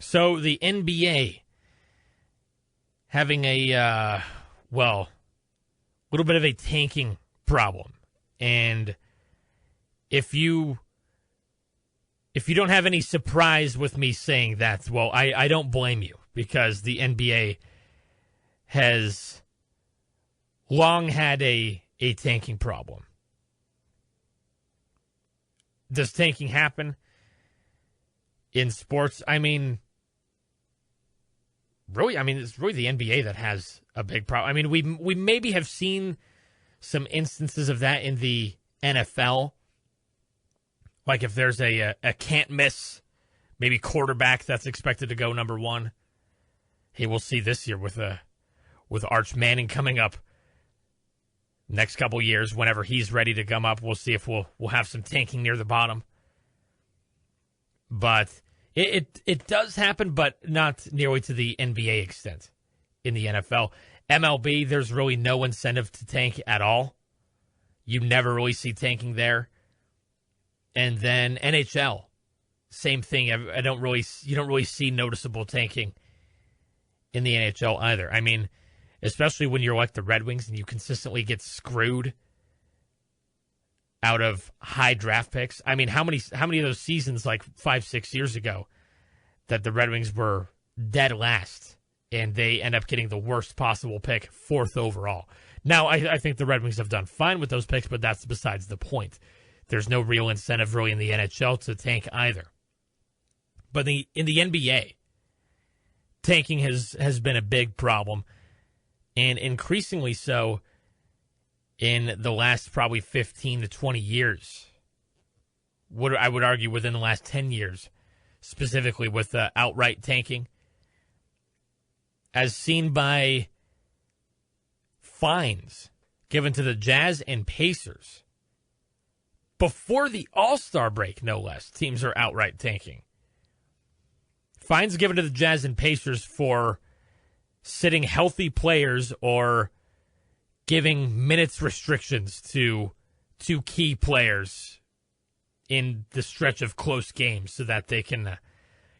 So the NBA having a, little bit of a tanking problem. And if you don't have any surprise with me saying that, well, I don't blame you, because the NBA has long had a tanking problem. Does tanking happen in sports? I mean, really, it's really the NBA that has a big problem. I mean, we maybe have seen some instances of that in the NFL. Like if there's a can't miss, maybe quarterback that's expected to go number one. Hey, we'll see this year with Arch Manning coming up next couple years. Whenever he's ready to come up, we'll see if we'll have some tanking near the bottom. But it does happen, but not nearly to the NBA extent in the NFL. MLB, there's really no incentive to tank at all. You never really see tanking there. And then NHL, same thing. You don't really see noticeable tanking in the NHL either. I mean, especially when you're like the Red Wings and you consistently get screwed out of high draft picks. I mean, how many of those seasons, like 5-6 years ago, that the Red Wings were dead last and they end up getting the worst possible pick, 4th overall. Now, I think the Red Wings have done fine with those picks, but that's besides the point. There's no real incentive really in the NHL to tank either. But in the NBA, tanking has been a big problem, and increasingly so in the last probably 15 to 20 years. I would argue within the last 10 years, specifically with outright tanking, as seen by fines given to the Jazz and Pacers. Before the Allstar break, no less, teams are outright tanking. Fines given to the Jazz and Pacers for sitting healthy players or giving minutes restrictions to key players in the stretch of close games so that they can,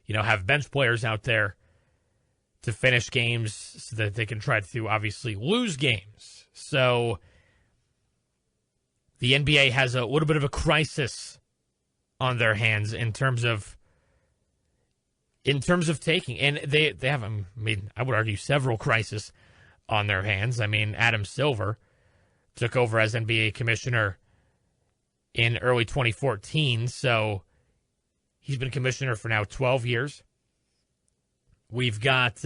have bench players out there to finish games so that they can try to obviously lose games. So the NBA has a little bit of a crisis on their hands in terms of taking, and they have, I would argue, several crises on their hands. I mean, Adam Silver took over as NBA commissioner in early 2014, so he's been commissioner for now 12 years. We've got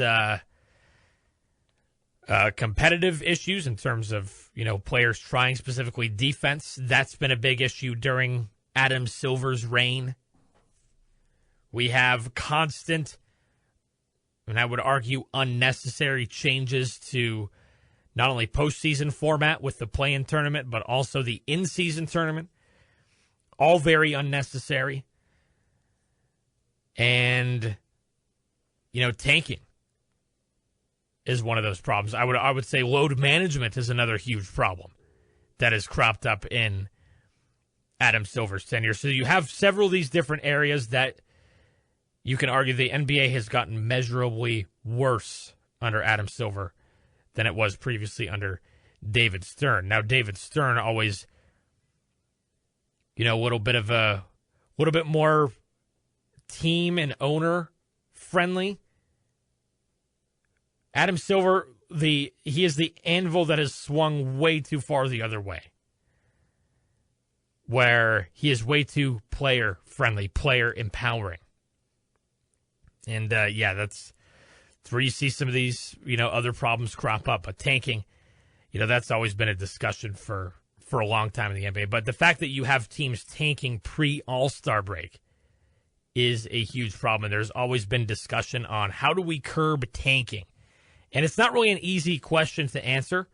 competitive issues in terms of, players trying specifically defense. That's been a big issue during Adam Silver's reign. We have constant, and I would argue unnecessary, changes to not only postseason format with the play-in tournament, but also the in-season tournament. All very unnecessary. And, tanking is one of those problems. I would say load management is another huge problem that has cropped up in Adam Silver's tenure. So you have several of these different areas that you can argue the NBA has gotten measurably worse under Adam Silver than it was previously under David Stern. Now, David Stern always, a little bit more team and owner friendly. Adam Silver, he is the anvil that has swung way too far the other way, where he is way too player friendly, player empowering. And that's where you see some of these, other problems crop up. But tanking, that's always been a discussion for a long time in the NBA. But the fact that you have teams tanking pre-All-Star break is a huge problem. And there's always been discussion on how do we curb tanking. And it's not really an easy question to answer,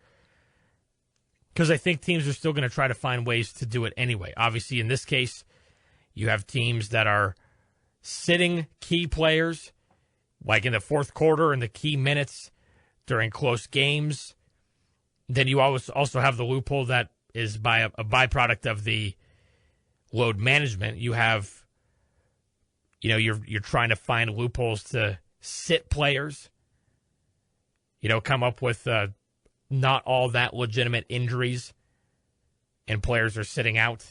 because I think teams are still going to try to find ways to do it anyway. Obviously, in this case, you have teams that are sitting key players, like in the fourth quarter and the key minutes during close games. Then you also have the loophole that is by a byproduct of the load management. You have, you're trying to find loopholes to sit players, come up with not all that legitimate injuries and players are sitting out.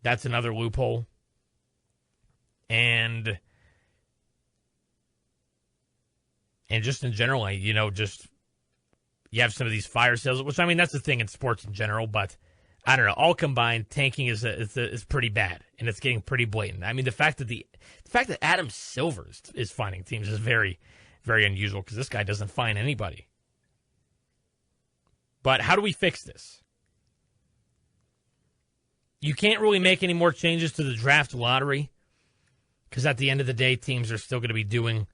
That's another loophole. And just in general, just you have some of these fire sales, which, that's the thing in sports in general, but I don't know. All combined, tanking is pretty bad, and it's getting pretty blatant. The fact that Adam Silver is finding teams is very, very unusual because this guy doesn't find anybody. But how do we fix this? You can't really make any more changes to the draft lottery because at the end of the day, teams are still going to be doing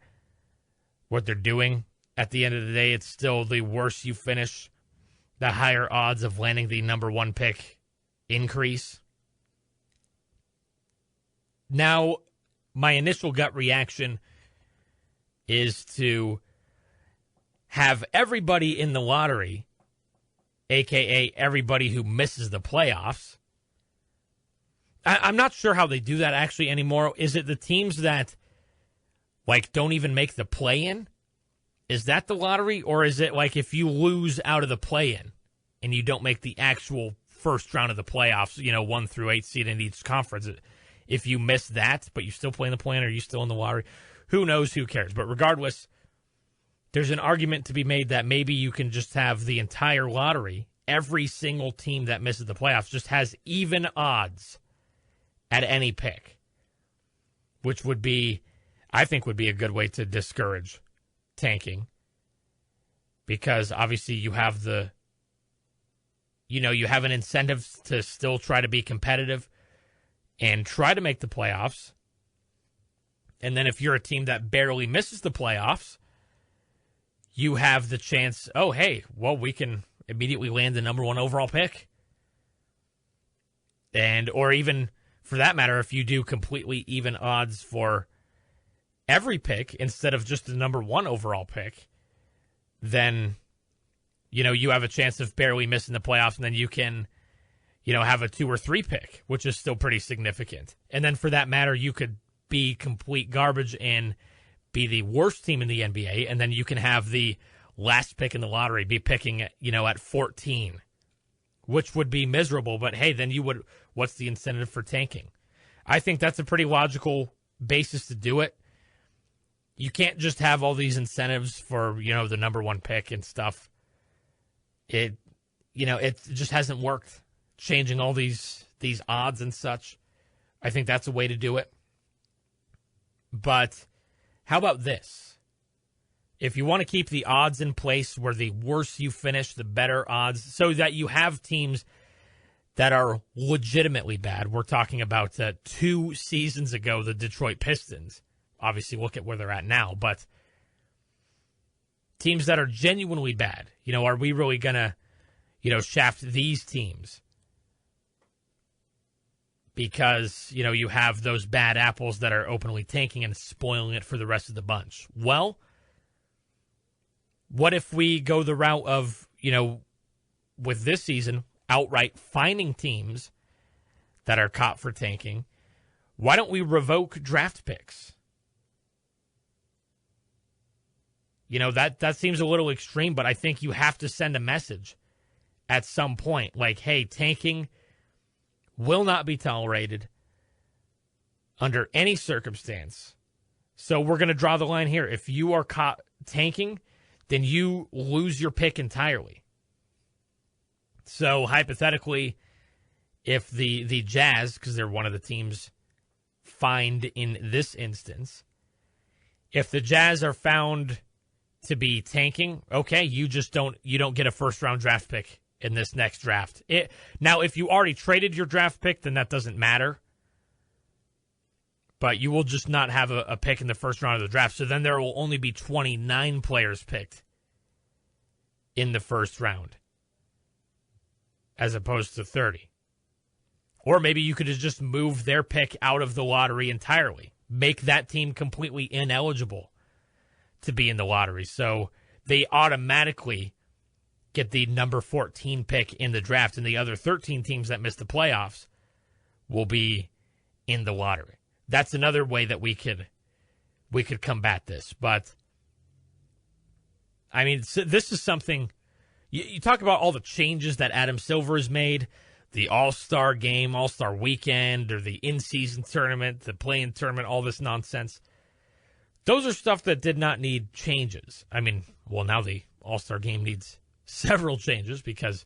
what they're doing. At the end of the day, it's still the worse you finish, the higher odds of landing the number one pick increase. Now, my initial gut reaction is to have everybody in the lottery, a.k.a. everybody who misses the playoffs. I'm not sure how they do that actually anymore. Is it the teams that don't even make the play-in? Is that the lottery? Or is it if you lose out of the play-in and you don't make the actual first round of the playoffs, 1 through 8 seed in each conference, if you miss that, but you still play in the play-in, are you still in the lottery? Who knows? Who cares? But regardless, there's an argument to be made that maybe you can just have the entire lottery, every single team that misses the playoffs just has even odds at any pick, which I think would be a good way to discourage tanking, because obviously you have you have an incentive to still try to be competitive and try to make the playoffs. And then if you're a team that barely misses the playoffs, you have the chance, we can immediately land the number one overall pick. Or even, for that matter, if you do completely even odds for every pick instead of just the number one overall pick, then, you have a chance of barely missing the playoffs, and then you can, have a 2 or 3 pick, which is still pretty significant. And then for that matter, you could be complete garbage and be the worst team in the NBA, and then you can have the last pick in the lottery be picking, at 14, which would be miserable. But hey, then what's the incentive for tanking? I think that's a pretty logical basis to do it. You can't just have all these incentives for, the number one pick and stuff. It just hasn't worked. Changing all these odds and such. I think that's a way to do it. But how about this? If you want to keep the odds in place where the worse you finish, the better odds, so that you have teams that are legitimately bad. We're talking about 2 seasons ago, the Detroit Pistons. Obviously, look at where they're at now. But teams that are genuinely bad, are we really going to, shaft these teams? Because, you have those bad apples that are openly tanking and spoiling it for the rest of the bunch. Well, what if we go the route of, with this season, outright finding teams that are caught for tanking? Why don't we revoke draft picks? That seems a little extreme, but I think you have to send a message at some point. Hey, tanking will not be tolerated under any circumstance. So we're going to draw the line here. If you are caught tanking, then you lose your pick entirely. So hypothetically, if the Jazz, because they're one of the teams fined in this instance, if the Jazz are found to be tanking, okay, you don't get a first round draft pick in this next draft. Now, if you already traded your draft pick, then that doesn't matter. But you will just not have a pick in the first round of the draft. So then there will only be 29 players picked in the first round as opposed to 30. Or maybe you could have just moved their pick out of the lottery entirely. Make that team completely ineligible to be in the lottery. So they automatically get the number 14 pick in the draft, and the other 13 teams that miss the playoffs will be in the lottery. that's another way that we could combat this. But I mean, this is something you talk about, all the changes that Adam Silver has made, the All-Star game, All-Star weekend, or the in-season tournament, the play-in tournament, all this nonsense. Those are stuff that did not need changes. I mean, well, now the All-Star game needs several changes because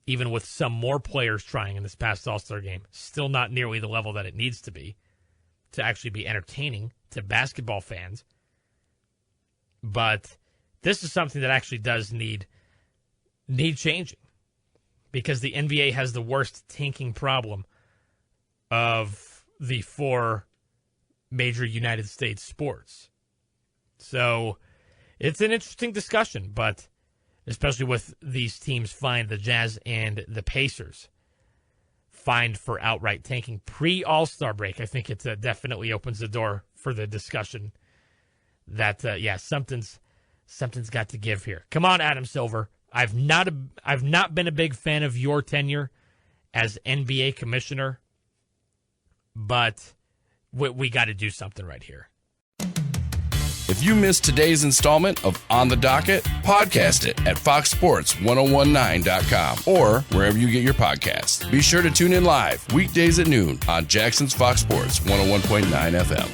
even with some more players trying in this past All-Star game, still not nearly the level that it needs to be to actually be entertaining to basketball fans. But this is something that actually does need changing because the NBA has the worst tanking problem of the 4 major United States sports. So it's an interesting discussion, but especially with these teams fined, the Jazz and the Pacers fined for outright tanking pre-All-Star break. I think it definitely opens the door for the discussion that, something's got to give here. Come on, Adam Silver. I've not been a big fan of your tenure as NBA commissioner, but we got to do something right here. If you missed today's installment of On the Docket, podcast it at fox1019.com or wherever you get your podcasts. Be sure to tune in live weekdays at noon on Jackson's Fox Sports 101.9 FM.